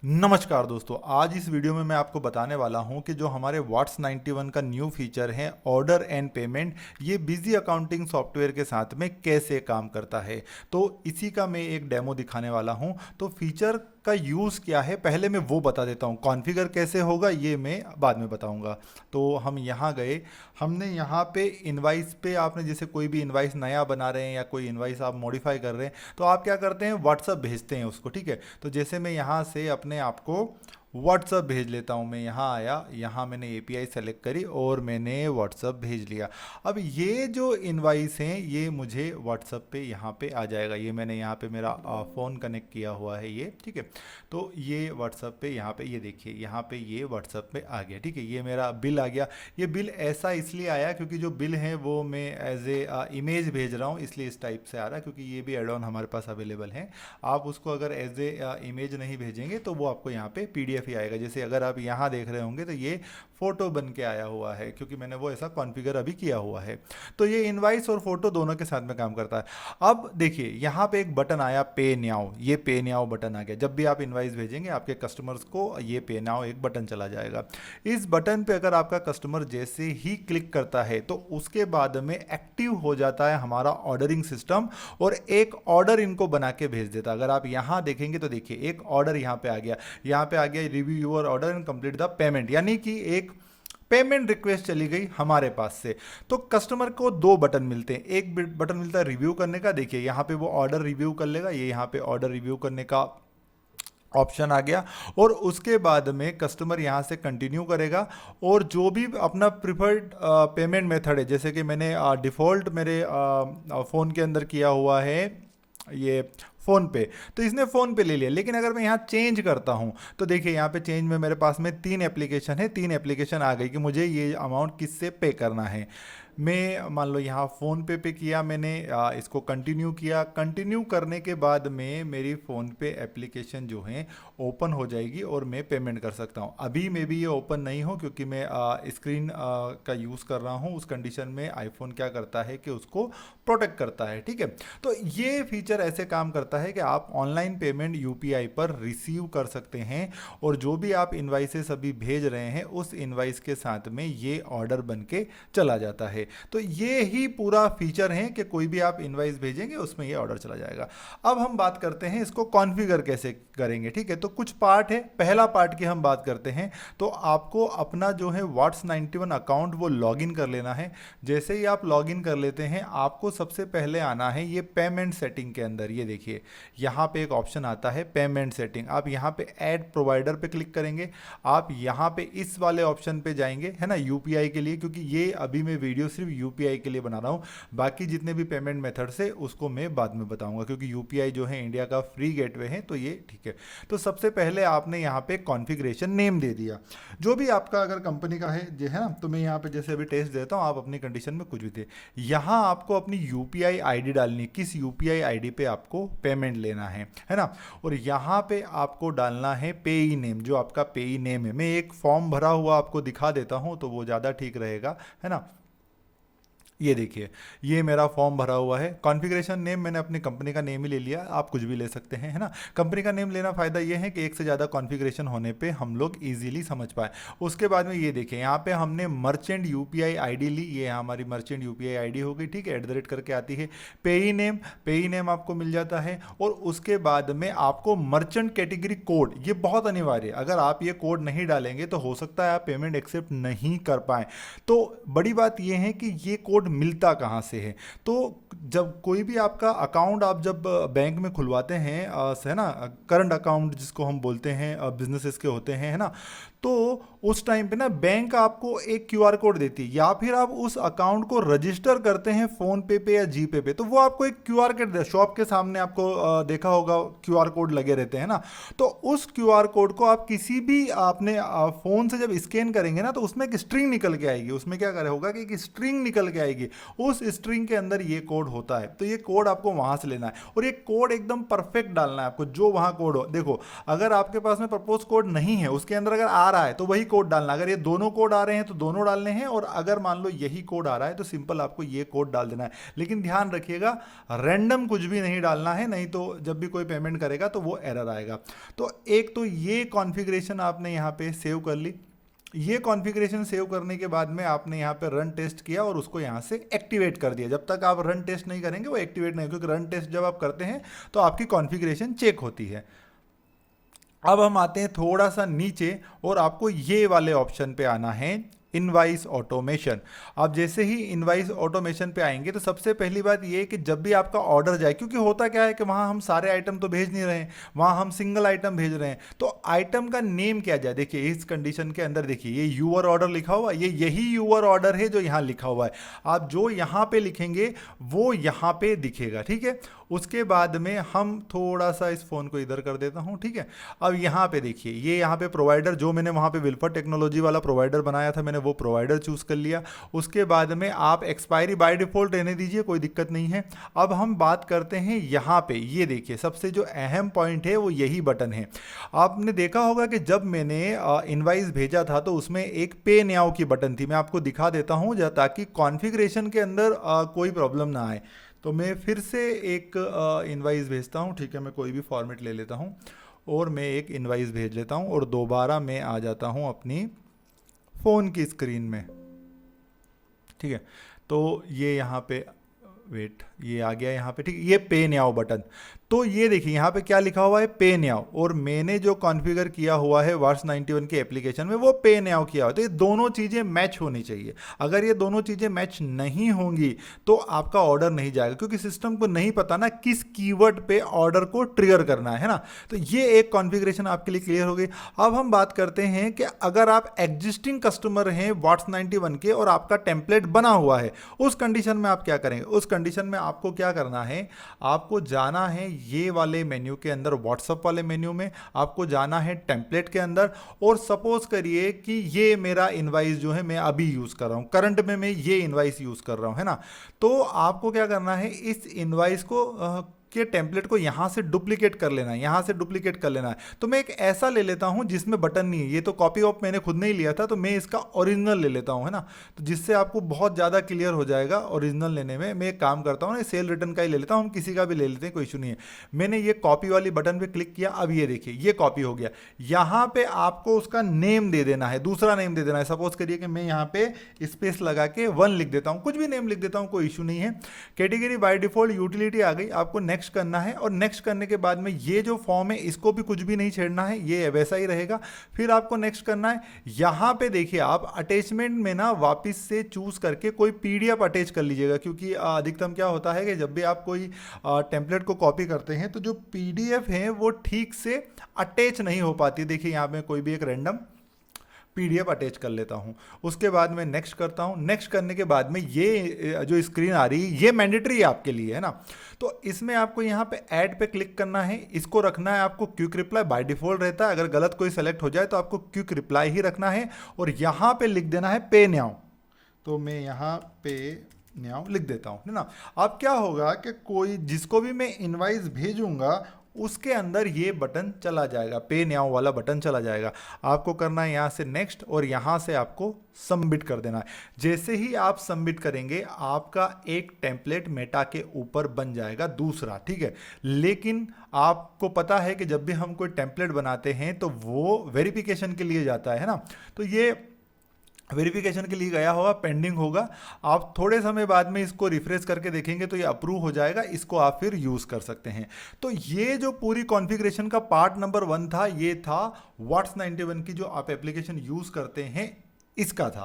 नमस्कार दोस्तों, आज इस वीडियो में मैं आपको बताने वाला हूं कि जो हमारे वाट्स 91 का न्यू फीचर है ऑर्डर एंड पेमेंट, ये बिजी अकाउंटिंग सॉफ्टवेयर के साथ में कैसे काम करता है। तो इसी का मैं एक डेमो दिखाने वाला हूं। तो फीचर का यूज़ क्या है पहले मैं वो बता देता हूं, कॉन्फ़िगर कैसे होगा ये मैं बाद में बताऊंगा। तो हम यहाँ गए, हमने यहाँ पे इनवाइस पे, आपने जैसे कोई भी इनवाइस नया बना रहे हैं या कोई इनवाइस आप मॉडिफाई कर रहे हैं तो आप क्या करते हैं, व्हाट्सअप भेजते हैं उसको। ठीक है, तो जैसे मैं यहाँ से अपने आप को व्हाट्सअप भेज लेता हूँ। मैं यहाँ आया, यहाँ मैंने एपीआई सेलेक्ट करी और मैंने व्हाट्सअप भेज लिया। अब ये जो इनवाइस हैं ये मुझे व्हाट्सअप पे यहाँ पे आ जाएगा। ये मैंने यहाँ पे मेरा फ़ोन कनेक्ट किया हुआ है ये, ठीक है। तो ये व्हाट्सअप पे यहाँ पे ये देखिए, यहाँ पे ये व्हाट्सअप पे आ गया, ठीक है। ये मेरा बिल आ गया। ये बिल ऐसा इसलिए आया क्योंकि जो बिल है वो मैं एज ए इमेज भेज रहा हूँ, इसलिए इस टाइप से आ रहा है, क्योंकि ये भी एड ऑन हमारे पास अवेलेबल है। आप उसको अगर एज ए इमेज नहीं भेजेंगे तो वो आपको यहाँ पे पीडीएफ ही आएगा। जैसे अगर आप यहाँ देख रहे होंगे तो ये फोटो बन के आया हुआ है, क्योंकि मैंने वो ऐसा कॉन्फ़िगर अभी किया हुआ है। तो ये इनवाइस और फोटो दोनों के साथ में काम करता है। अब देखिए यहाँ पे एक बटन आया, पे नाउ। ये पे नाउ बटन आ गया। जब भी आप इनवाइस भेजेंगे आपके कस्टमर्स को, ये पे नाउ एक बटन चला जाएगा। इस बटन पे अगर आपका कस्टमर जैसे ही क्लिक करता है तो उसके बाद में एक्टिव हो जाता है हमारा ऑर्डरिंग सिस्टम और एक ऑर्डर इनको बना के भेज देता है। अगर आप यहाँ देखेंगे तो देखिए एक ऑर्डर यहाँ पे आ गया। यहाँ पे आ गया review your order and complete the payment, यानी कि एक पेमेंट रिक्वेस्ट चली गई हमारे पास से। तो कस्टमर को दो बटन मिलते हैं। एक बटन मिलता है रिव्यू करने का, देखिए यहाँ पे वो ऑर्डर रिव्यू कर लेगा। ये यहाँ पे ऑर्डर रिव्यू करने का ऑप्शन आ गया और उसके बाद में कस्टमर यहाँ से कंटिन्यू करेगा और जो भी अपना प्रिफर्ड पेमेंट मेथड है, जैसे कि मैंने डिफ़ॉल्ट मेरे फ़ोन के अंदर किया हुआ है ये फ़ोन पे, तो इसने फ़ोन पे ले लिया। लेकिन अगर मैं यहाँ चेंज करता हूँ तो देखिए यहाँ पे चेंज में मेरे पास में 3 एप्लीकेशन है, 3 एप्लीकेशन आ गई कि मुझे ये अमाउंट किससे पे करना है। मैं मान लो यहाँ फ़ोन पे किया मैंने, इसको कंटिन्यू किया। कंटिन्यू करने के बाद में मेरी फ़ोन पे एप्लीकेशन जो है ओपन हो जाएगी और मैं पेमेंट कर सकता हूँ। अभी मे भी ये ओपन नहीं हो क्योंकि मैं स्क्रीन का यूज़ कर रहा हूँ। उस कंडीशन में आईफोन क्या करता है कि उसको प्रोटेक्ट करता है, ठीक है। तो ये फीचर ऐसे काम करता है कि आप ऑनलाइन पेमेंट यूपीआई पर रिसीव कर सकते हैं और जो भी आप इनवाइसेस अभी भेज रहे हैं उस इनवाइस के साथ में ये ऑर्डर बन के चला जाता है। तो ये ही पूरा फीचर है कि कोई भी आप इनवाइस भेजेंगे उसमें ये ऑर्डर चला जाएगा। अब हम बात करते हैं इसको कॉन्फ़िगर कैसे करेंगे, ठीक है। तो कुछ पार्ट है, पहला पार्ट की हम बात करते हैं। तो आपको अपना जो है वाट्स 91 अकाउंट वो लॉगिन कर लेना है। जैसे ही आप लॉगिन कर लेते हैं आपको सबसे पहले आना है ये पेमेंट सेटिंग के अंदर। ये देखिए यहाँ पे एक ऑप्शन आता है पेमेंट सेटिंग। आप यहाँ पे ऐड प्रोवाइडर पे क्लिक करेंगे। आप यहाँ पे इस वाले ऑप्शन पे जाएंगे, है ना, यूपीआई के लिए, क्योंकि ये अभी मैं वीडियो सिर्फ यूपीआई के लिए बना रहा हूँ। बाकी जितने भी पेमेंट मेथड से उसको मैं बाद में बताऊंगा, क्योंकि यूपीआई जो है इंडिया का फ्री गेटवे है, तो ये ठीक है। तो सबसे पहले आपने यहाँ पे कॉन्फ़िगरेशन नेम दे दिया, जो भी आपका अगर कंपनी का है जो है ना। तो मैं यहाँ पे जैसे अभी टेस्ट देता हूँ, आप अपनी कंडीशन में कुछ भी थे। यहाँ आपको अपनी यूपीआई आईडी डालनी, किस यूपीआई आईडी पे आपको पेमेंट लेना है ना। और यहाँ पे आपको डालना है पेई नेम, जो आपका पेई नेम है। मैं एक फॉर्म भरा हुआ आपको दिखा देता हूँ तो वो ज़्यादा ठीक रहेगा, है ना। ये देखिए ये मेरा फॉर्म भरा हुआ है। कॉन्फ़िगरेशन नेम मैंने अपनी कंपनी का नेम ही ले लिया, आप कुछ भी ले सकते हैं, है ना। कंपनी का नेम लेना फ़ायदा ये है कि एक से ज़्यादा कॉन्फ़िगरेशन होने पे हम लोग इजीली समझ पाए। उसके बाद में ये देखिए यहाँ पे हमने मर्चेंट यूपीआई आईडी ली, ये हमारी मर्चेंट यूपीआई आईडी हो गई, ठीक है। @ करके आती है। पेई नेम आपको मिल जाता है और उसके बाद में आपको मर्चेंट कैटेगरी कोड, ये बहुत अनिवार्य है। अगर आप ये कोड नहीं डालेंगे तो हो सकता है आप पेमेंट एक्सेप्ट नहीं कर पाएँ। तो बड़ी बात ये है कि ये कोड मिलता कहाँ से है। तो जब कोई भी आपका अकाउंट आप जब बैंक में खुलवाते हैं, है ना, करंट अकाउंट जिसको हम बोलते हैं, बिजनेसेस के होते हैं, है ना। तो उस टाइम पे ना बैंक आपको एक क्यूआर कोड देती है, या फिर आप उस अकाउंट को रजिस्टर करते हैं फ़ोन पे या जीपे पे, तो वो आपको एक क्यूआर कोड दे। शॉप के सामने आपको देखा होगा क्यूआर कोड लगे रहते हैं ना। तो उस क्यूआर कोड को आप किसी भी आपने फ़ोन से जब स्कैन करेंगे ना तो उसमें एक स्ट्रिंग निकल के आएगी। उसमें क्या करे होगा कि एक स्ट्रिंग निकल के आएगी। जाएगी, उस स्ट्रिंग के अंदर ये कोड होता है। तो ये कोड आपको वहां से लेना है और ये कोड एकदम परफेक्ट डालना है आपको, जो वहां कोड हो। देखो अगर आपके पास में प्रपोज कोड नहीं है, उसके अंदर अगर आ रहा है तो वही कोड डालना, अगर ये दोनों कोड आ रहे हैं तो दोनों डालने हैं, और अगर मान लो यही कोड आ रहा है तो सिंपल आपको ये कोड डाल देना है। लेकिन ध्यान रखिएगा रैंडम कुछ भी नहीं डालना है, नहीं तो जब भी कोई पेमेंट करेगा तो वो एरर आएगा। तो एक तो ये कॉन्फ़िगरेशन आपने यहाँ पे सेव कर ली। ये कॉन्फ़िगरेशन सेव करने के बाद में आपने यहाँ पे रन टेस्ट किया और उसको यहाँ से एक्टिवेट कर दिया। जब तक आप रन टेस्ट नहीं करेंगे वो एक्टिवेट नहीं, क्योंकि रन टेस्ट जब आप करते हैं तो आपकी कॉन्फ़िगरेशन चेक होती है। अब हम आते हैं थोड़ा सा नीचे और आपको ये वाले ऑप्शन पे आना है, इनवाइस ऑटोमेशन। आप जैसे ही इनवाइस ऑटोमेशन पे आएंगे तो सबसे पहली बात ये है कि जब भी आपका ऑर्डर जाए, क्योंकि होता क्या है कि वहाँ हम सारे आइटम तो भेज नहीं रहे हैं, वहाँ हम सिंगल आइटम भेज रहे हैं, तो आइटम का नेम क्या जाए। देखिए इस कंडीशन के अंदर देखिए ये यूअर ऑर्डर लिखा हुआ है, ये यही यूअर ऑर्डर है जो यहाँ लिखा हुआ है। आप जो यहाँ पे लिखेंगे वो यहाँ पे दिखेगा, ठीक है। उसके बाद में हम थोड़ा सा इस फ़ोन को इधर कर देता हूँ, ठीक है। अब यहाँ पे देखिए ये यहाँ पे प्रोवाइडर, जो मैंने वहाँ पे विल्फर टेक्नोलॉजी वाला प्रोवाइडर बनाया था, मैंने वो प्रोवाइडर चूज़ कर लिया। उसके बाद में आप एक्सपायरी बाय डिफ़ॉल्ट रहने दीजिए, कोई दिक्कत नहीं है। अब हम बात करते हैं यहाँ पे, ये देखिए सबसे जो अहम पॉइंट है वो यही बटन है। आपने देखा होगा कि जब मैंने इनवाइस भेजा था तो उसमें एक पे नाउ की बटन थी, मैं आपको दिखा देता हूँ ताकि कॉन्फ़िगरेशन के अंदर कोई प्रॉब्लम ना आए। तो मैं फिर से एक इनवाइस भेजता हूँ, ठीक है। मैं कोई भी फॉर्मेट ले लेता हूँ और मैं एक इनवाइस भेज लेता हूँ और दोबारा मैं आ जाता हूँ अपनी फ़ोन की स्क्रीन में, ठीक है। तो ये यहाँ पे वेट, ये आ गया यहाँ पे, ठीक है। ये पे नाउ बटन, तो ये देखिए यहाँ पे क्या लिखा हुआ है, पे नाउ, और मैंने जो कॉन्फ़िगर किया हुआ है वाट्स 91 के एप्लीकेशन में वो पे नाउ किया हुआ है। तो ये दोनों चीज़ें मैच होनी चाहिए। अगर ये दोनों चीज़ें मैच नहीं होंगी तो आपका ऑर्डर नहीं जाएगा, क्योंकि सिस्टम को नहीं पता ना किस कीवर्ड पे ऑर्डर को ट्रिगर करना है ना। तो ये एक कॉन्फ़िगरेशन आपके लिए क्लियर हो गई। अब हम बात करते हैं कि अगर आप एग्जिस्टिंग कस्टमर हैं वाट्स 91 के और आपका टेम्पलेट बना हुआ है, उस कंडीशन में आप क्या करेंगे। उस कंडीशन में आपको क्या करना है, आपको जाना है ये वाले मेन्यू के अंदर, व्हाट्सएप वाले मेन्यू में आपको जाना है टेम्पलेट के अंदर, और सपोज करिए कि ये मेरा इनवाइस जो है मैं अभी यूज़ कर रहा हूँ, करंट में मैं ये इनवाइस यूज़ कर रहा हूँ, है ना। तो आपको क्या करना है, इस इनवाइस को के टेम्पलेट को यहाँ से डुप्लीकेट कर लेना है, यहाँ से डुप्लीकेट कर लेना है। तो मैं एक ऐसा ले लेता हूँ जिसमें बटन नहीं है, ये तो कॉपी ऑफ मैंने खुद नहीं लिया था, तो मैं इसका ओरिजिनल ले लेता हूँ, है ना। तो जिससे आपको बहुत ज़्यादा क्लियर हो जाएगा ओरिजिनल लेने में। मैं एक काम करता हूँ ना, सेल रिटर्न का ही ले लेता हूँ, हम किसी का भी ले लेते हैं, कोई इशू नहीं है। मैंने ये कॉपी वाली बटन पर क्लिक किया, अब ये देखिए ये कॉपी हो गया। यहाँ पर आपको उसका नेम दे देना है, दूसरा नेम दे देना है। सपोज करिए कि मैं यहाँ पे स्पेस लगा के 1 लिख देता हूँ, कुछ भी नेम लिख देता हूँ, कोई इशू नहीं है। कैटेगरी बाय डिफॉल्ट यूटिलिटी आ गई, आपको नेक्स्ट करना है, और नेक्स्ट करने के बाद में ये जो फॉर्म है इसको भी कुछ भी नहीं छेड़ना है, ये वैसा ही रहेगा। फिर आपको नेक्स्ट करना है। यहाँ पे देखिए आप अटैचमेंट में ना वापस से चूज करके कोई पीडीएफ अटैच कर लीजिएगा, क्योंकि अधिकतम क्या होता है कि जब भी आप कोई टेम्पलेट को कॉपी करते हैं तो जो पीडीएफ है वो ठीक से अटैच नहीं हो पाती। देखिए यहाँ पे कोई भी एक रैंडम पीडीएफ अटैच कर लेता हूं, उसके बाद में नेक्स्ट करता हूं। नेक्स्ट करने के बाद में ये जो स्क्रीन आ रही है ये मैंडेटरी है आपके लिए, है ना। तो इसमें आपको यहाँ पे ऐड पे क्लिक करना है, इसको रखना है आपको क्विक रिप्लाई, बाय डिफॉल्ट रहता है। अगर गलत कोई सेलेक्ट हो जाए तो आपको क्विक रिप्लाई ही रखना है, और यहाँ पे लिख देना है पे नाउ। तो मैं यहाँ पे नाउ लिख देता हूँ, है ना। अब क्या होगा कि कोई जिसको भी मैं इनवाइस भेजूंगा उसके अंदर ये बटन चला जाएगा, पे नाउ वाला बटन चला जाएगा। आपको करना है यहाँ से नेक्स्ट, और यहाँ से आपको सबमिट कर देना है। जैसे ही आप सबमिट करेंगे आपका एक टेम्पलेट मेटा के ऊपर बन जाएगा दूसरा, ठीक है। लेकिन आपको पता है कि जब भी हम कोई टेम्पलेट बनाते हैं तो वो वेरिफिकेशन के लिए जाता है ना। तो ये वेरिफिकेशन के लिए गया होगा, पेंडिंग होगा। आप थोड़े समय बाद में इसको रिफ्रेश करके देखेंगे तो ये अप्रूव हो जाएगा, इसको आप फिर यूज़ कर सकते हैं। तो ये जो पूरी कॉन्फ़िगरेशन का पार्ट नंबर 1 था, ये था वाट्स 91 की जो आप एप्लीकेशन यूज़ करते हैं इसका था।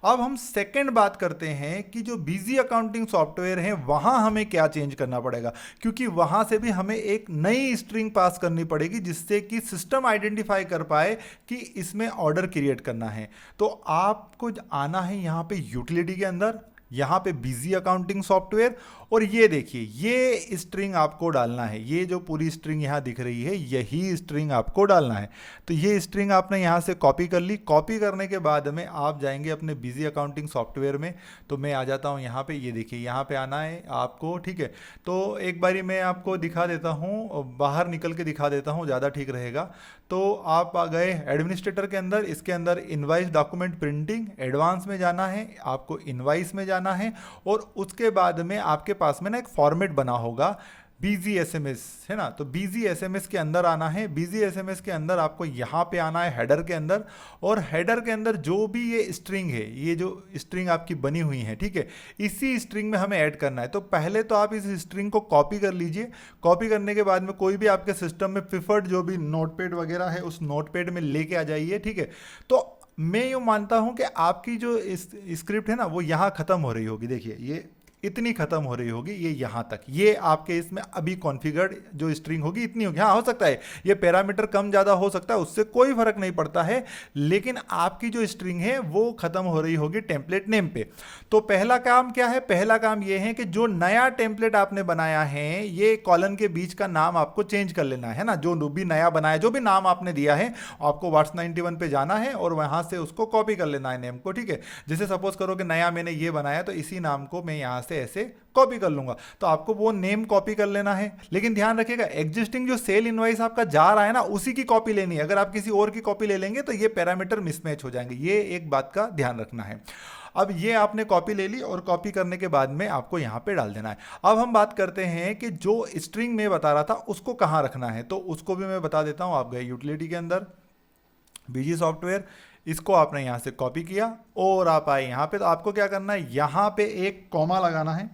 अब हम सेकंड बात करते हैं कि जो बिजी अकाउंटिंग सॉफ्टवेयर है वहां हमें क्या चेंज करना पड़ेगा, क्योंकि वहां से भी हमें एक नई स्ट्रिंग पास करनी पड़ेगी जिससे कि सिस्टम आइडेंटिफाई कर पाए कि इसमें ऑर्डर क्रिएट करना है। तो आपको आना है यहाँ पे यूटिलिटी के अंदर, यहाँ पे बिजी अकाउंटिंग सॉफ्टवेयर, और ये देखिए ये स्ट्रिंग आपको डालना है, ये जो पूरी स्ट्रिंग यहाँ दिख रही है यही स्ट्रिंग आपको डालना है। तो ये स्ट्रिंग आपने यहाँ से कॉपी कर ली। कॉपी करने के बाद में आप जाएंगे अपने बिजी अकाउंटिंग सॉफ्टवेयर में। तो मैं आ जाता हूँ यहाँ पे, ये देखिए यहाँ पे आना है आपको, ठीक है। तो एक बारी मैं आपको दिखा देता हूँ, बाहर निकल के दिखा देता हूँ, ज़्यादा ठीक रहेगा। तो आप आ गए एडमिनिस्ट्रेटर के अंदर, इसके अंदर इनवाइस डॉक्यूमेंट प्रिंटिंग एडवांस में जाना है, आपको इनवाइस में जाना है, और उसके बाद में आपके पास में ना एक फॉर्मेट बना होगा बीजी एसएमएस, है ना। तो बीजी एसएमएस के अंदर आना है। बीजी एसएमएस के अंदर आपको यहाँ पे आना है हेडर के अंदर, और हेडर के अंदर जो भी ये स्ट्रिंग है, ये जो स्ट्रिंग आपकी बनी हुई है, ठीक है, इसी स्ट्रिंग में हमें ऐड करना है। तो पहले तो आप इस स्ट्रिंग को कॉपी कर लीजिए। कॉपी करने के बाद में कोई भी आपके सिस्टम में प्रिफर्ड जो भी नोटपैड वगैरह है उस नोटपैड में लेके आ जाइए, ठीक है। तो मैं यूँ मानता हूँ कि आपकी जो स्क्रिप्ट है ना वो यहाँ ख़त्म हो रही होगी। देखिए ये इतनी खत्म हो रही होगी, ये यहाँ तक, ये आपके इसमें अभी कॉन्फ़िगर्ड जो स्ट्रिंग होगी इतनी होगी। हाँ, हो सकता है ये पैरामीटर कम ज़्यादा हो सकता है, उससे कोई फर्क नहीं पड़ता है, लेकिन आपकी जो स्ट्रिंग है वो खत्म हो रही होगी टेम्पलेट नेम पे। तो पहला काम क्या है? पहला काम ये है कि जो नया टेम्पलेट आपने बनाया है ये कॉलन के बीच का नाम आपको चेंज कर लेना है ना। जो भी नया बनाया, जो भी नाम आपने दिया है, आपको वाट्स 91 पे जाना है और वहां से उसको कॉपी कर लेना है नेम को, ठीक है। जैसे सपोज करो कि नया मैंने ये बनाया, तो इसी नाम को मैं यहाँ से ऐसे कॉपी कर लूंगा, तो आपको वो नेम कॉपी कर लेना है। लेकिन ध्यान रखिएगा एग्जिस्टिंग जो सेल इनवॉइस आपका जा रहा है ना उसी की कॉपी लेनी है। अगर आप किसी और की कॉपी ले लेंगे तो ये पैरामीटर मिसमैच हो जाएंगे, ये एक बात का ध्यान रखना है। अब ये आपने कॉपी ले ली और कॉपी करने के बाद में आपको यहाँ पे डाल देना है। अब हम बात करते हैं कि जो स्ट्रिंग में बता रहा था उसको कहाँ रखना है, तो उसको भी मैं बता देता हूँ। आप गए यूटिलिटी के अंदर, बीजी सॉफ्टवेयर, इसको आपने यहाँ से कॉपी किया और आप आए यहाँ पे। तो आपको क्या करना है, यहाँ पे एक कॉमा लगाना है।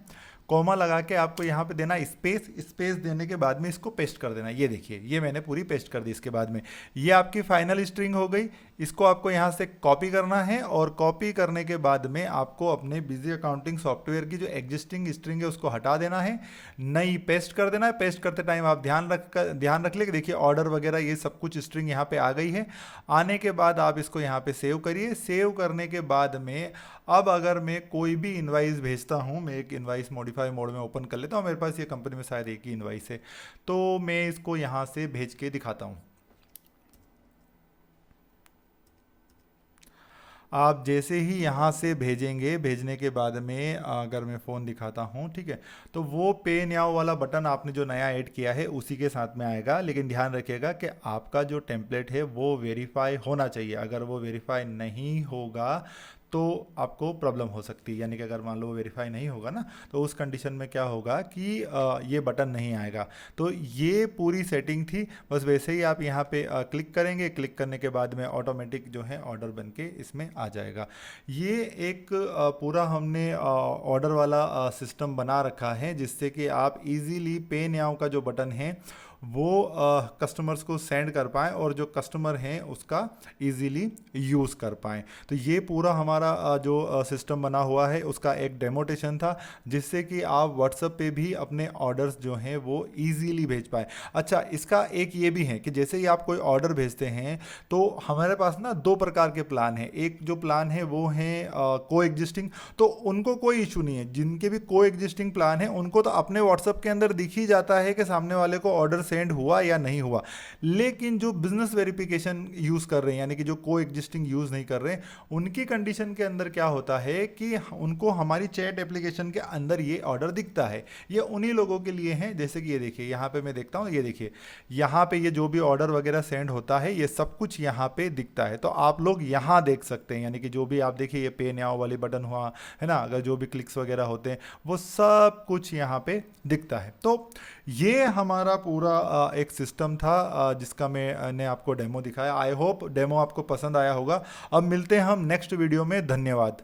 कॉमा लगा के आपको यहाँ पे देना स्पेस, स्पेस देने के बाद में इसको पेस्ट कर देना। ये देखिए ये मैंने पूरी पेस्ट कर दी। इसके बाद में ये आपकी फाइनल स्ट्रिंग हो गई। इसको आपको यहाँ से कॉपी करना है और कॉपी करने के बाद में आपको अपने बिजी अकाउंटिंग सॉफ्टवेयर की जो एग्जिस्टिंग स्ट्रिंग है उसको हटा देना है, नई पेस्ट कर देना है। पेस्ट करते टाइम आप ध्यान रख ले कि देखिए ऑर्डर वगैरह ये सब कुछ स्ट्रिंग यहाँ पे आ गई है। आने के बाद आप इसको यहाँ पे सेव करिए। सेव करने के बाद में अब अगर मैं कोई भी इनवाइस भेजता हूँ, मैं एक इनवाइस मॉडिफाई मोड में ओपन कर लेता हूँ, मेरे पास ये कंपनी में शायद एक ही इनवाइस है, तो मैं इसको यहाँ से भेज के दिखाता हूँ। आप जैसे ही यहाँ से भेजेंगे, भेजने के बाद में अगर मैं फ़ोन दिखाता हूँ, ठीक है, तो वो पे नाउ वाला बटन आपने जो नया ऐड किया है उसी के साथ में आएगा। लेकिन ध्यान रखिएगा कि आपका जो टेम्पलेट है वो वेरीफाई होना चाहिए। अगर वो वेरीफाई नहीं होगा तो आपको प्रॉब्लम हो सकती है। यानी कि अगर मान लो वेरीफाई नहीं होगा ना, तो उस कंडीशन में क्या होगा कि ये बटन नहीं आएगा। तो ये पूरी सेटिंग थी। बस वैसे ही आप यहाँ पे क्लिक करेंगे, क्लिक करने के बाद में ऑटोमेटिक जो है ऑर्डर बन के इसमें आ जाएगा। ये एक पूरा हमने ऑर्डर वाला सिस्टम बना रखा है जिससे कि आप इजीली पे नाउ का जो बटन है वो कस्टमर्स को सेंड कर पाएँ और जो कस्टमर हैं उसका इजीली यूज़ कर पाएँ। तो ये पूरा हमारा जो सिस्टम बना हुआ है उसका एक डेमोटेशन था, जिससे कि आप व्हाट्सएप पे भी अपने ऑर्डर्स जो हैं वो इजीली भेज पाएँ। अच्छा, इसका एक ये भी है कि जैसे ही आप कोई ऑर्डर भेजते हैं तो हमारे पास ना दो प्रकार के प्लान हैं। एक जो प्लान है वो है को एग्जिस्टिंग, तो उनको कोई इशू नहीं है। जिनके भी को एग्जिस्टिंग प्लान है उनको तो अपने व्हाट्सएप के अंदर दिख ही जाता है कि सामने वाले को ऑर्डर सेंड हुआ या नहीं हुआ। लेकिन जो बिजनेस वेरिफिकेशन यूज़ कर रहे हैं, यानी कि जो को एग्जिस्टिंग यूज़ नहीं कर रहे हैं, उनकी कंडीशन के अंदर क्या होता है कि उनको हमारी चैट एप्लीकेशन के अंदर ये ऑर्डर दिखता है। ये उन्हीं लोगों के लिए हैं, जैसे कि ये देखिए यहाँ पे मैं देखता हूँ, ये देखिए यहाँ पे ये जो भी ऑर्डर वगैरह सेंड होता है ये सब कुछ यहाँ पे दिखता है। तो आप लोग यहाँ देख सकते हैं, यानी कि जो भी आप देखिए ये पे नाउ वाली बटन हुआ है ना, अगर जो भी क्लिक्स वगैरह होते हैं वो सब कुछ यहाँ पे दिखता है। तो ये हमारा पूरा एक सिस्टम था जिसका मैंने आपको डेमो दिखाया। आई होप डेमो आपको पसंद आया होगा। अब मिलते हैं हम नेक्स्ट वीडियो में। धन्यवाद।